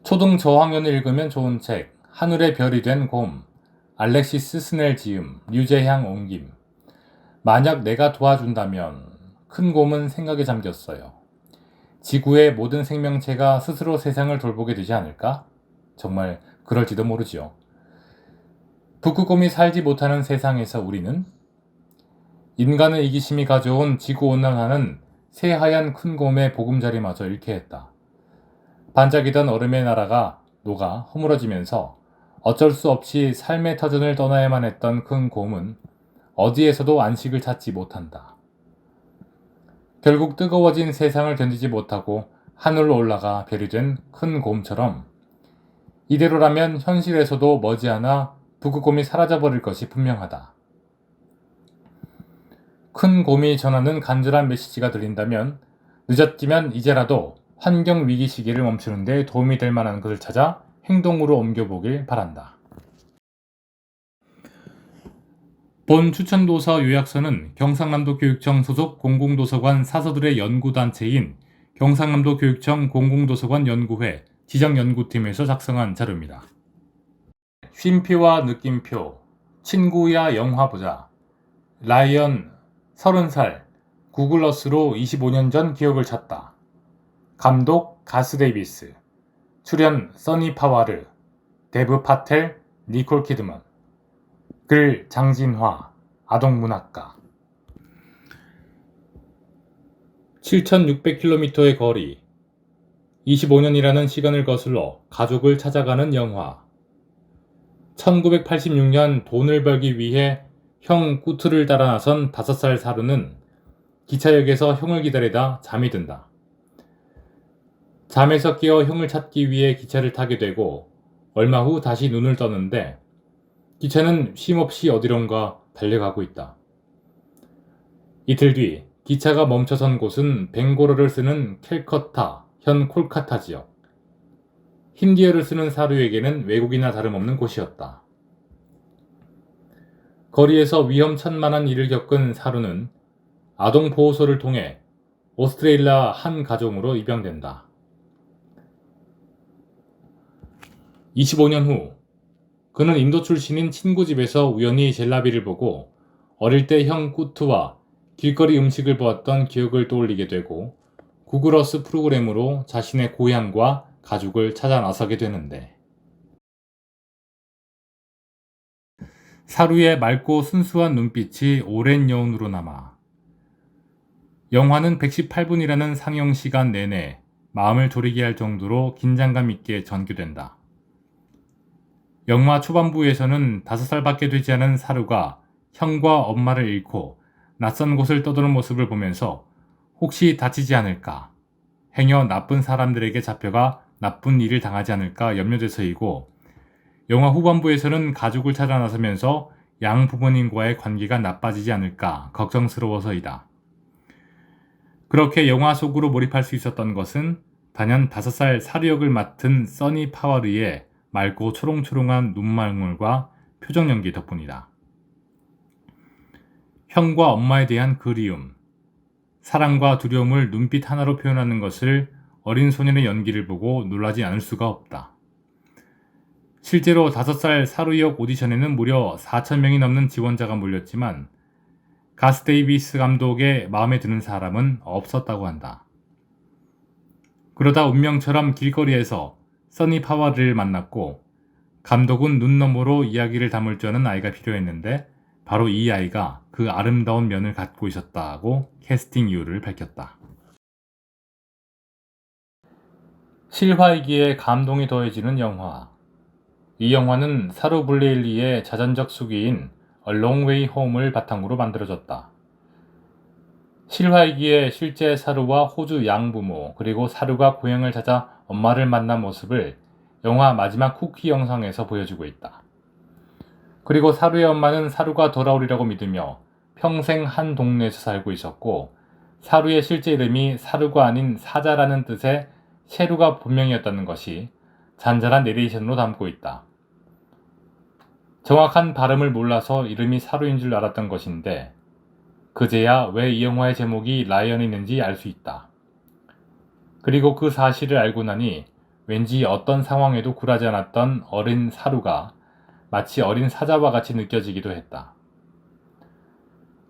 초등 저학년을 읽으면 좋은 책, 하늘의 별이 된 곰, 알렉시스 스넬 지음, 류재향 옮김. 만약 내가 도와준다면 큰 곰은 생각에 잠겼어요. 지구의 모든 생명체가 스스로 세상을 돌보게 되지 않을까? 정말 그럴지도 모르지요. 북극곰이 살지 못하는 세상에서 우리는 인간의 이기심이 가져온 지구온난화는 새하얀 큰 곰의 보금자리마저 잃게 했다. 반짝이던 얼음의 나라가 녹아 허물어지면서 어쩔 수 없이 삶의 터전을 떠나야만 했던 큰 곰은 어디에서도 안식을 찾지 못한다. 결국 뜨거워진 세상을 견디지 못하고 하늘로 올라가 별이 된 큰 곰처럼 이대로라면 현실에서도 머지않아 북극곰이 사라져버릴 것이 분명하다. 큰 곰이 전하는 간절한 메시지가 들린다면 늦었지만 이제라도 환경 위기 시기를 멈추는 데 도움이 될 만한 것을 찾아 행동으로 옮겨보길 바란다. 본 추천도서 요약서는 경상남도 교육청 소속 공공도서관 사서들의 연구단체인 경상남도 교육청 공공도서관 연구회 지정연구팀에서 작성한 자료입니다. 쉼표와 느낌표, 친구야 영화 보자, 라이언 30살, 구글어스로 25년 전 기억을 찾다. 감독 가스 데이비스, 출연 써니 파와르, 데브 파텔, 니콜 키드먼, 글 장진화, 아동문학가. 7,600km의 거리, 25년이라는 시간을 거슬러 가족을 찾아가는 영화. 1986년 돈을 벌기 위해 형 꾸트를 따라 나선 5살 사루는 기차역에서 형을 기다리다 잠이 든다. 잠에서 깨어 형을 찾기 위해 기차를 타게 되고 얼마 후 다시 눈을 떠는데 기차는 쉼없이 어디론가 달려가고 있다. 이틀 뒤 기차가 멈춰선 곳은 벵고로를 쓰는 캘커타, 현 콜카타 지역. 힌디어를 쓰는 사루에게는 외국이나 다름없는 곳이었다. 거리에서 위험천만한 일을 겪은 사루는 아동보호소를 통해 오스트레일리아 한 가정으로 입양된다. 25년 후 그는 인도 출신인 친구 집에서 우연히 젤라비를 보고 어릴 때 형 꾸트와 길거리 음식을 보았던 기억을 떠올리게 되고 구글어스 프로그램으로 자신의 고향과 가족을 찾아 나서게 되는데 사루의 맑고 순수한 눈빛이 오랜 여운으로 남아 영화는 118분이라는 상영 시간 내내 마음을 졸이게 할 정도로 긴장감 있게 전개된다. 영화 초반부에서는 5살밖에 되지 않은 사루가 형과 엄마를 잃고 낯선 곳을 떠도는 모습을 보면서 혹시 다치지 않을까, 행여 나쁜 사람들에게 잡혀가 나쁜 일을 당하지 않을까 염려돼서이고, 영화 후반부에서는 가족을 찾아 나서면서 양 부모님과의 관계가 나빠지지 않을까 걱정스러워서이다. 그렇게 영화 속으로 몰입할 수 있었던 것은 단연 5살 사루 역을 맡은 써니 파와르의 맑고 초롱초롱한 눈망울과 표정 연기 덕분이다. 형과 엄마에 대한 그리움, 사랑과 두려움을 눈빛 하나로 표현하는 것을 어린 소년의 연기를 보고 놀라지 않을 수가 없다. 실제로 5살 사루 역 오디션에는 무려 4,000명이 넘는 지원자가 몰렸지만 가스 데이비스 감독의 마음에 드는 사람은 없었다고 한다. 그러다 운명처럼 길거리에서 써니 파와르를 만났고 감독은 눈 너머로 이야기를 담을 줄 아는 아이가 필요했는데 바로 이 아이가 그 아름다운 면을 갖고 있었다고 캐스팅 이유를 밝혔다. 실화이기에 감동이 더해지는 영화. 이 영화는 사루 블레일리의 자전적 수기인 A Long Way Home을 바탕으로 만들어졌다. 실화이기에 실제 사루와 호주 양부모 그리고 사루가 고향을 찾아 엄마를 만난 모습을 영화 마지막 쿠키 영상에서 보여주고 있다. 그리고 사루의 엄마는 사루가 돌아오리라고 믿으며 평생 한 동네에서 살고 있었고 사루의 실제 이름이 사루가 아닌 사자라는 뜻의 셰루가 본명이었다는 것이 잔잔한 내레이션으로 담고 있다. 정확한 발음을 몰라서 이름이 사루인 줄 알았던 것인데 그제야 왜 이 영화의 제목이 라이언이는지 알 수 있다. 그리고 그 사실을 알고 나니 왠지 어떤 상황에도 굴하지 않았던 어린 사루가 마치 어린 사자와 같이 느껴지기도 했다.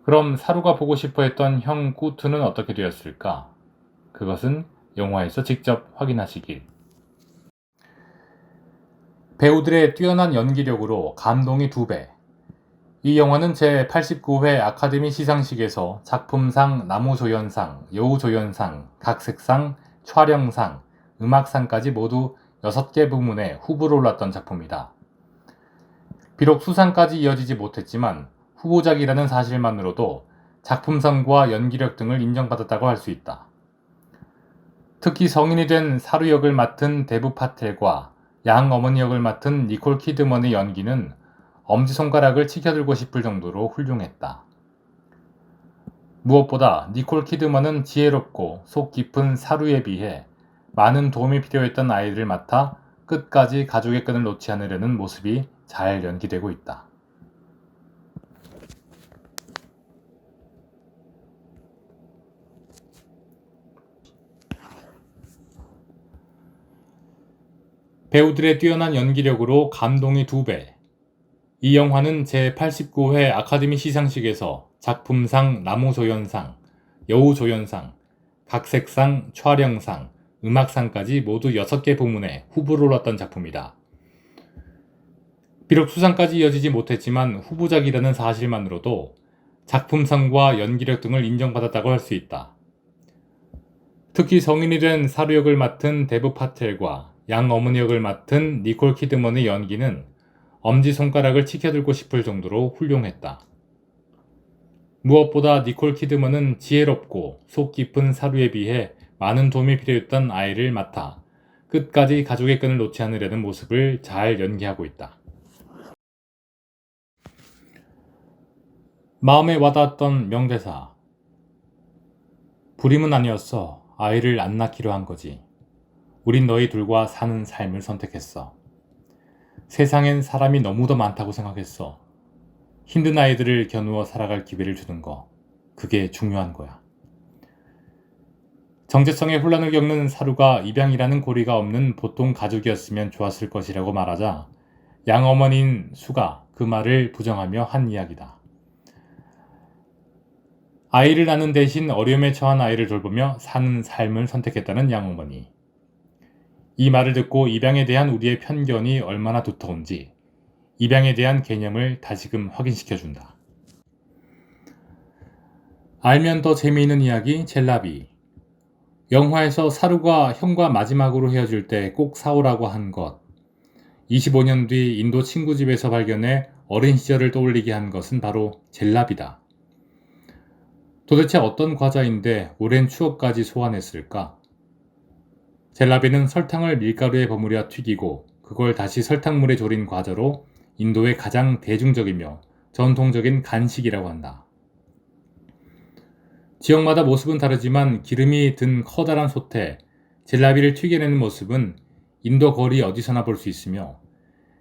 그럼 사루가 보고 싶어 했던 형 꾸트는 어떻게 되었을까? 그것은 영화에서 직접 확인하시길. 배우들의 뛰어난 연기력으로 감동이 2배. 이 영화는 제89회 아카데미 시상식에서 작품상, 나무조연상, 여우조연상, 각색상, 촬영상, 음악상까지 모두 6개 부문에 후보로 올랐던 작품이다. 비록 수상까지 이어지지 못했지만 후보작이라는 사실만으로도 작품성과 연기력 등을 인정받았다고 할 수 있다. 특히 성인이 된 사루 역을 맡은 데브 파텔과 양 어머니 역을 맡은 니콜 키드먼의 연기는 엄지손가락을 치켜들고 싶을 정도로 훌륭했다. 무엇보다 니콜 키드먼은 지혜롭고 속 깊은 사루에 비해 많은 도움이 필요했던 아이를 맡아 끝까지 가족의 끈을 놓지 않으려는 모습이 잘 연기되고 있다. 배우들의 뛰어난 연기력으로 감동이 2배. 이 영화는 제89회 아카데미 시상식에서 작품상 남우조연상, 여우조연상, 각색상, 촬영상, 음악상까지 모두 6개 부문에 후보로 올랐던 작품이다. 비록 수상까지 이어지지 못했지만 후보작이라는 사실만으로도 작품성과 연기력 등을 인정받았다고 할 수 있다. 특히 성인이 된 사루 역을 맡은 데브 파텔과 양 어머니 역을 맡은 니콜 키드먼의 연기는 엄지손가락을 치켜들고 싶을 정도로 훌륭했다. 무엇보다 니콜 키드먼은 지혜롭고 속 깊은 사루에 비해 많은 도움이 필요했던 아이를 맡아 끝까지 가족의 끈을 놓지 않으려는 모습을 잘 연기하고 있다. 마음에 와닿았던 명대사. 불임은 아니었어. 아이를 안 낳기로 한 거지. 우린 너희 둘과 사는 삶을 선택했어. 세상엔 사람이 너무도 많다고 생각했어. 힘든 아이들을 겨누어 살아갈 기회를 주는 거. 그게 중요한 거야. 정체성의 혼란을 겪는 사루가 입양이라는 고리가 없는 보통 가족이었으면 좋았을 것이라고 말하자 양어머니인 수가 그 말을 부정하며 한 이야기다. 아이를 낳는 대신 어려움에 처한 아이를 돌보며 사는 삶을 선택했다는 양어머니. 이 말을 듣고 입양에 대한 우리의 편견이 얼마나 두터운지 입양에 대한 개념을 다시금 확인시켜준다. 알면 더 재미있는 이야기 젤라비. 영화에서 사루가 형과 마지막으로 헤어질 때 꼭 사오라고 한 것. 25년 뒤 인도 친구 집에서 발견해 어린 시절을 떠올리게 한 것은 바로 젤라비다. 도대체 어떤 과자인데 오랜 추억까지 소환했을까? 젤라비는 설탕을 밀가루에 버무려 튀기고 그걸 다시 설탕물에 졸인 과자로 인도의 가장 대중적이며 전통적인 간식이라고 한다. 지역마다 모습은 다르지만 기름이 든 커다란 솥에 젤라비를 튀겨내는 모습은 인도 거리 어디서나 볼 수 있으며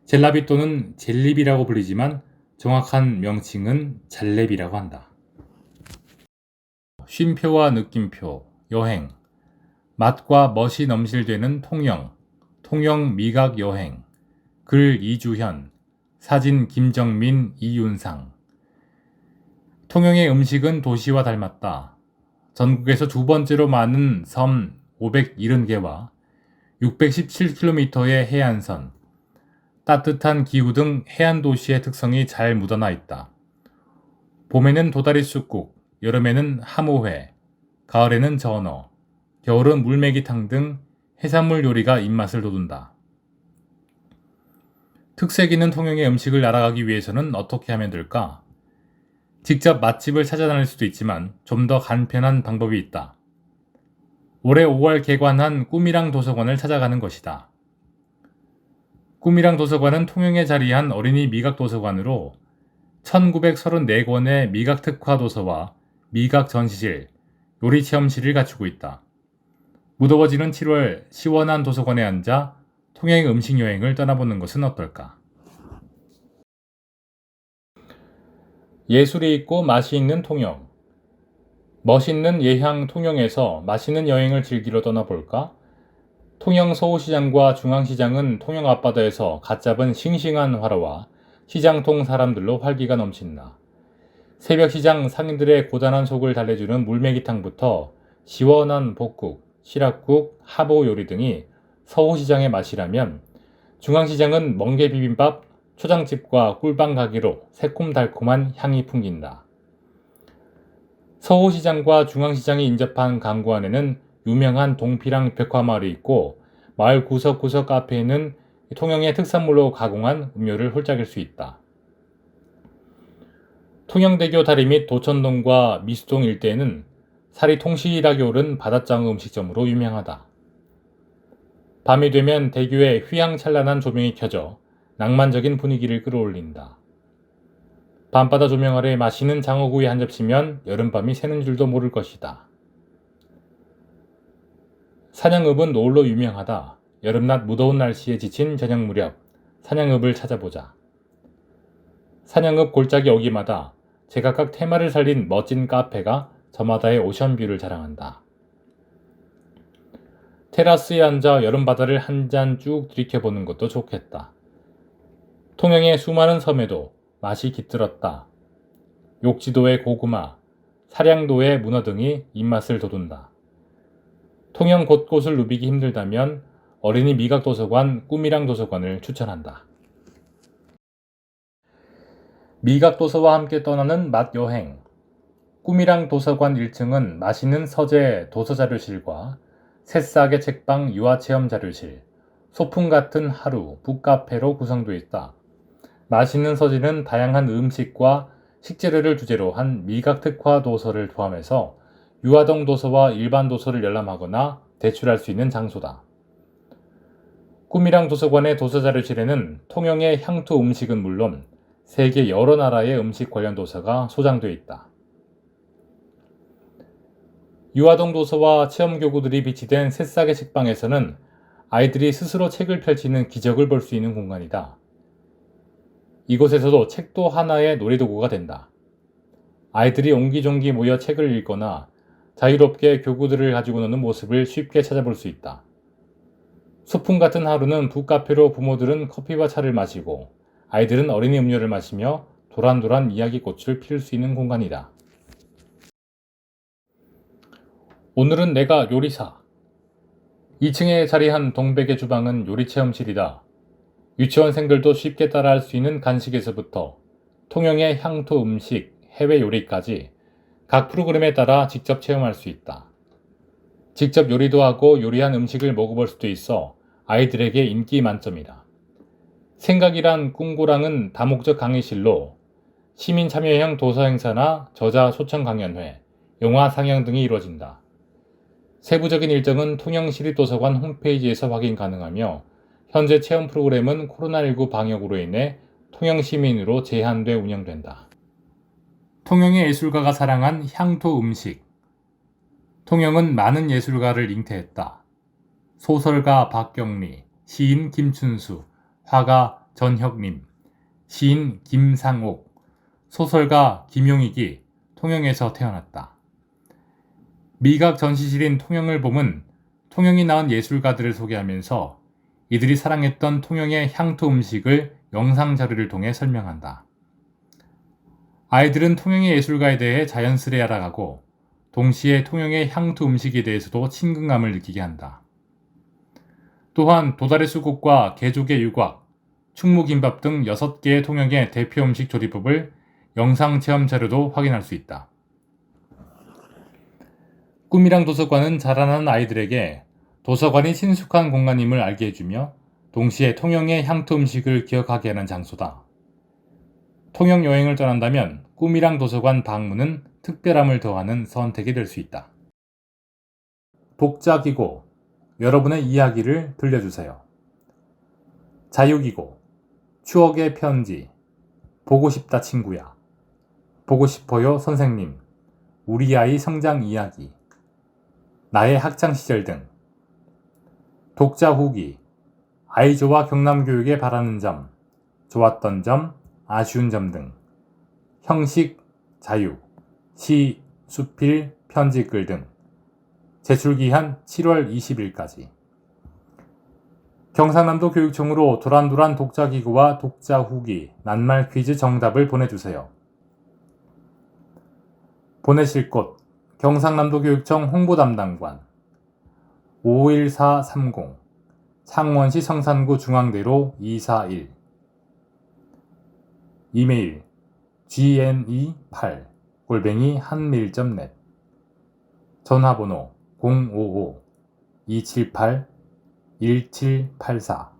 젤라비 또는 젤리비라고 불리지만 정확한 명칭은 잘레비라고 한다. 쉼표와 느낌표, 여행, 맛과 멋이 넘실대는 통영, 통영 미각 여행, 글 이주현, 사진 김정민, 이윤상. 통영의 음식은 도시와 닮았다. 전국에서 2번째로 많은 섬 570개와 617km의 해안선, 따뜻한 기후 등 해안 도시의 특성이 잘 묻어나 있다. 봄에는 도다리 쑥국, 여름에는 하모회, 가을에는 전어, 겨울은 물메기탕 등 해산물 요리가 입맛을 돋운다. 특색 있는 통영의 음식을 알아가기 위해서는 어떻게 하면 될까? 직접 맛집을 찾아다닐 수도 있지만 좀 더 간편한 방법이 있다. 올해 5월 개관한 꿈이랑 도서관을 찾아가는 것이다. 꿈이랑 도서관은 통영에 자리한 어린이 미각 도서관으로 1934권의 미각 특화 도서와 미각 전시실, 요리 체험실을 갖추고 있다. 무더워지는 7월 시원한 도서관에 앉아 통영 음식 여행을 떠나보는 것은 어떨까? 예술이 있고 맛이 있는 통영. 멋있는 예향 통영에서 맛있는 여행을 즐기러 떠나볼까? 통영 서호시장과 중앙시장은 통영 앞바다에서 갓 잡은 싱싱한 화로와 시장통 사람들로 활기가 넘친다. 새벽 시장 상인들의 고단한 속을 달래주는 물메기탕부터 시원한 볶국, 시락국, 하보 요리 등이 서호시장의 맛이라면 중앙시장은 멍게 비빔밥, 초장집과 꿀빵 가게로 새콤달콤한 향이 풍긴다. 서호시장과 중앙시장이 인접한 강구 안에는 유명한 동피랑 벽화마을이 있고 마을 구석구석 카페에는 통영의 특산물로 가공한 음료를 홀짝일 수 있다. 통영대교 다리 및 도천동과 미수동 일대에는 살이 통실하게 오른 바닷장어 음식점으로 유명하다. 밤이 되면 대교에 휘황찬란한 조명이 켜져 낭만적인 분위기를 끌어올린다. 밤바다 조명 아래 맛있는 장어구이 한 접시면 여름밤이 새는 줄도 모를 것이다. 사냥읍은 노을로 유명하다. 여름낮 무더운 날씨에 지친 저녁 무렵 사냥읍을 찾아보자. 사냥읍 골짜기 어귀마다 제각각 테마를 살린 멋진 카페가 저마다의 오션뷰를 자랑한다. 테라스에 앉아 여름바다를 한 잔 쭉 들이켜보는 것도 좋겠다. 통영의 수많은 섬에도 맛이 깃들었다. 욕지도의 고구마, 사량도의 문어 등이 입맛을 돋운다. 통영 곳곳을 누비기 힘들다면 어린이 미각도서관 꿈이랑 도서관을 추천한다. 미각도서와 함께 떠나는 맛여행. 꿈이랑 도서관 1층은 맛있는 서재 도서자료실과 새싹의 책방 유아체험 자료실, 소풍 같은 하루 북카페로 구성되어 있다. 맛있는 서재는 다양한 음식과 식재료를 주제로 한 미각 특화 도서를 포함해서 유아동 도서와 일반 도서를 열람하거나 대출할 수 있는 장소다. 꿈이랑 도서관의 도서자료실에는 통영의 향토 음식은 물론 세계 여러 나라의 음식 관련 도서가 소장되어 있다. 유아동 도서와 체험교구들이 비치된 새싹의 책방에서는 아이들이 스스로 책을 펼치는 기적을 볼 수 있는 공간이다. 이곳에서도 책도 하나의 놀이도구가 된다. 아이들이 옹기종기 모여 책을 읽거나 자유롭게 교구들을 가지고 노는 모습을 쉽게 찾아볼 수 있다. 소풍 같은 하루는 북카페로 부모들은 커피와 차를 마시고 아이들은 어린이 음료를 마시며 도란도란 이야기꽃을 피울 수 있는 공간이다. 오늘은 내가 요리사. 2층에 자리한 동백의 주방은 요리체험실이다. 유치원생들도 쉽게 따라할 수 있는 간식에서부터 통영의 향토 음식, 해외 요리까지 각 프로그램에 따라 직접 체험할 수 있다. 직접 요리도 하고 요리한 음식을 먹어볼 수도 있어 아이들에게 인기 만점이다. 생각이란 꿈고랑은 다목적 강의실로 시민 참여형 도서 행사나 저자 초청 강연회, 영화 상영 등이 이루어진다. 세부적인 일정은 통영시립도서관 홈페이지에서 확인 가능하며 현재 체험 프로그램은 코로나19 방역으로 인해 통영시민으로 제한돼 운영된다. 통영의 예술가가 사랑한 향토 음식. 통영은 많은 예술가를 잉태했다. 소설가 박경리, 시인 김춘수, 화가 전혁림, 시인 김상옥, 소설가 김용익이 통영에서 태어났다. 미각 전시실인 통영을 봄은 통영이 낳은 예술가들을 소개하면서 이들이 사랑했던 통영의 향토 음식을 영상 자료를 통해 설명한다. 아이들은 통영의 예술가에 대해 자연스레 알아가고 동시에 통영의 향토 음식에 대해서도 친근감을 느끼게 한다. 또한 도다리 수국과 개조개 유곽, 충무김밥 등 6개의 통영의 대표 음식 조리법을 영상 체험 자료도 확인할 수 있다. 꿈이랑 도서관은 자라나는 아이들에게 도서관이 친숙한 공간임을 알게 해주며 동시에 통영의 향토 음식을 기억하게 하는 장소다. 통영 여행을 떠난다면 꿈이랑 도서관 방문은 특별함을 더하는 선택이 될 수 있다. 독자기고, 여러분의 이야기를 들려주세요. 자유기고, 추억의 편지, 보고 싶다 친구야, 보고 싶어요 선생님, 우리 아이 성장 이야기, 나의 학창시절 등. 독자 후기, 아이조와 경남교육에 바라는 점, 좋았던 점, 아쉬운 점 등. 형식, 자유, 시, 수필, 편지글 등. 제출기한 7월 20일까지. 경상남도 교육청으로 도란도란 독자기구와 독자 후기, 낱말 퀴즈 정답을 보내주세요. 보내실 곳, 경상남도 교육청 홍보담당관 51430 창원시 성산구 중앙대로 241 이메일 gne8@한밀.net 전화번호 055-278 1784